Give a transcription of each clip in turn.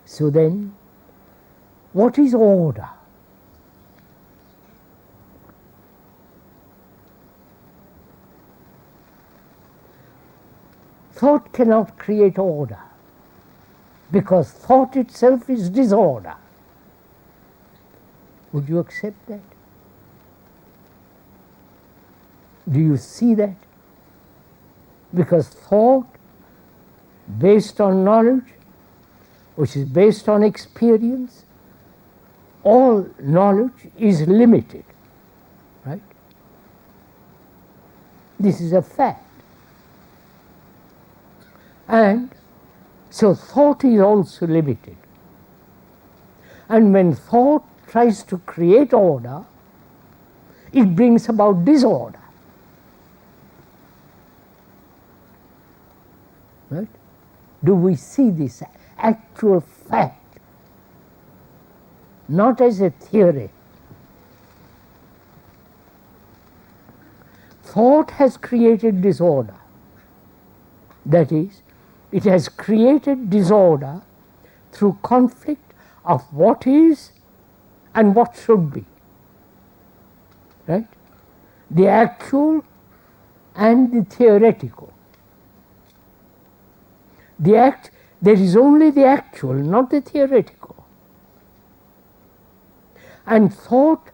So then, what is order? Thought cannot create order, because thought itself is disorder. Would you accept that? Do you see that? Because thought, based on knowledge, which is based on experience, all knowledge is limited, right? This is a fact. And so thought is also limited. And when thought tries to create order, it brings about disorder. Right? Do we see this actual fact? Not as a theory. Thought has created disorder. That is, it has created disorder through conflict of what is and what should be. Right? The actual and the theoretical. There is only the actual, not the theoretical. And thought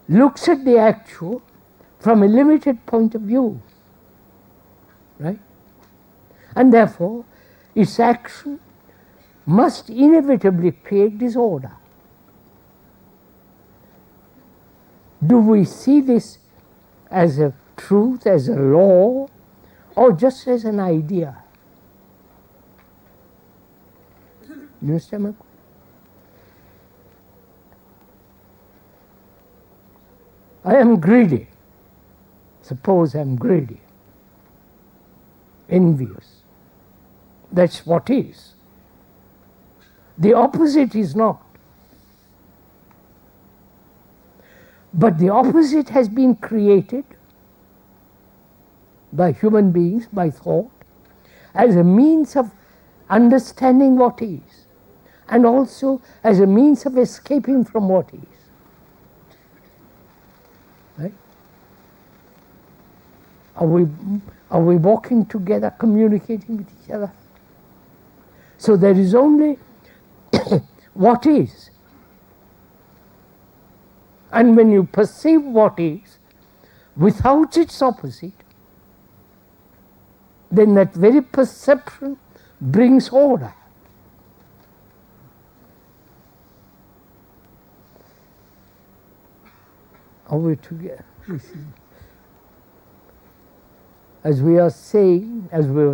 looks at the actual from a limited point of view. Right? And therefore, its action must inevitably create disorder. Do we see this as a truth, as a law, or just as an idea? You understand my point? I am greedy. Suppose I am greedy, envious. That's what is. The opposite is not. But the opposite has been created by human beings, by thought, as a means of understanding what is, and also as a means of escaping from what is. Right? Are we walking together, communicating with each other? So there is only what is. And when you perceive what is without its opposite, then that very perception brings order. Are we together? As we were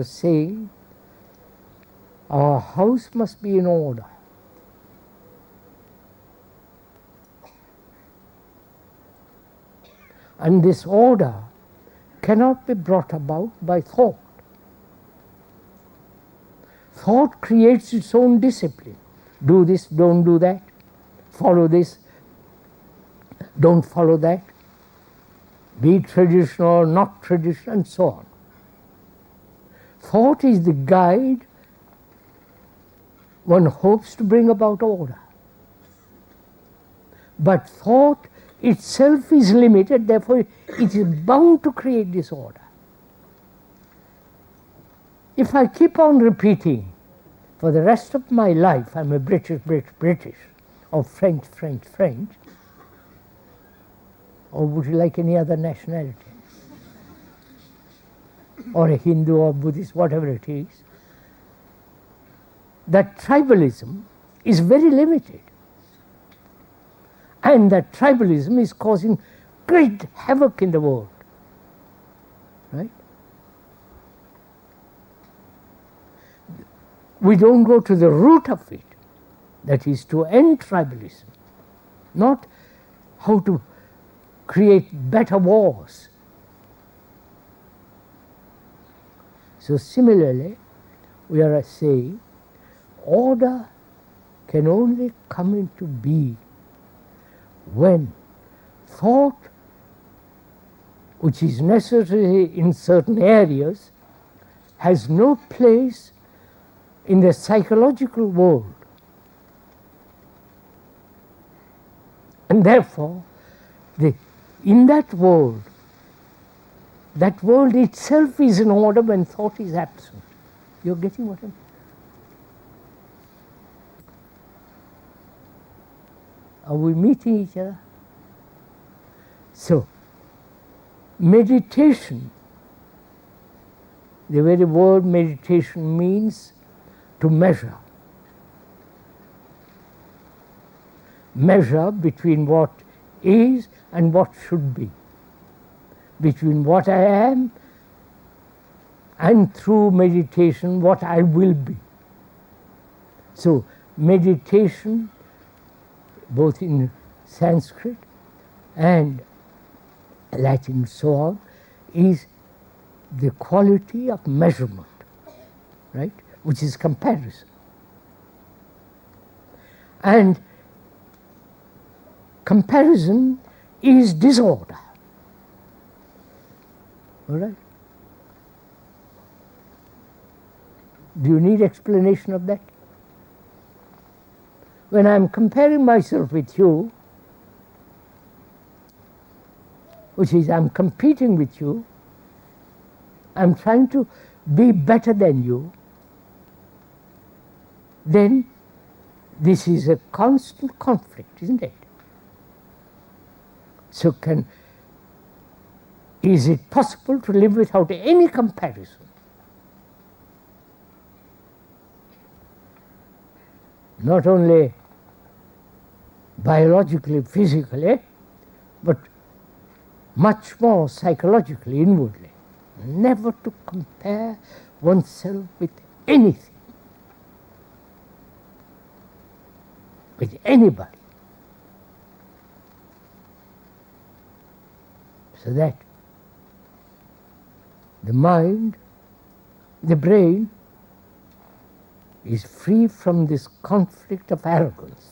saying, our house must be in order. And this order cannot be brought about by thought. Thought creates its own discipline. Do this, don't do that. Follow this, don't follow that. Be traditional or not traditional, and so on. Thought is the guide one hopes to bring about order. But thought itself is limited, therefore it is bound to create disorder. If I keep on repeating for the rest of my life, I'm a British, or French, or would you like any other nationality? Or a Hindu or Buddhist, whatever it is, that tribalism is very limited. And that tribalism is causing great havoc in the world. Right? We don't go to the root of it, that is to end tribalism, not how to create better wars. So similarly, we are saying order can only come into being when thought, which is necessary in certain areas, has no place in the psychological world. And therefore, in that world itself is in order when thought is absent. You're getting what I mean? Are we meeting each other? So, meditation, the very word meditation means to measure. Measure between what is and what should be, between what I am and through meditation what I will be. So meditation, both in Sanskrit and Latin so on, is the quality of measurement, right, which is comparison. And comparison is disorder. All right? Do you need explanation of that? When I'm comparing myself with you, which is I'm competing with you, I'm trying to be better than you, then this is a constant conflict, isn't it? So is it possible to live without any comparison? Not only biologically, physically, but much more psychologically, inwardly. Never to compare oneself with anything, with anybody. So that the mind, the brain, is free from this conflict of arrogance.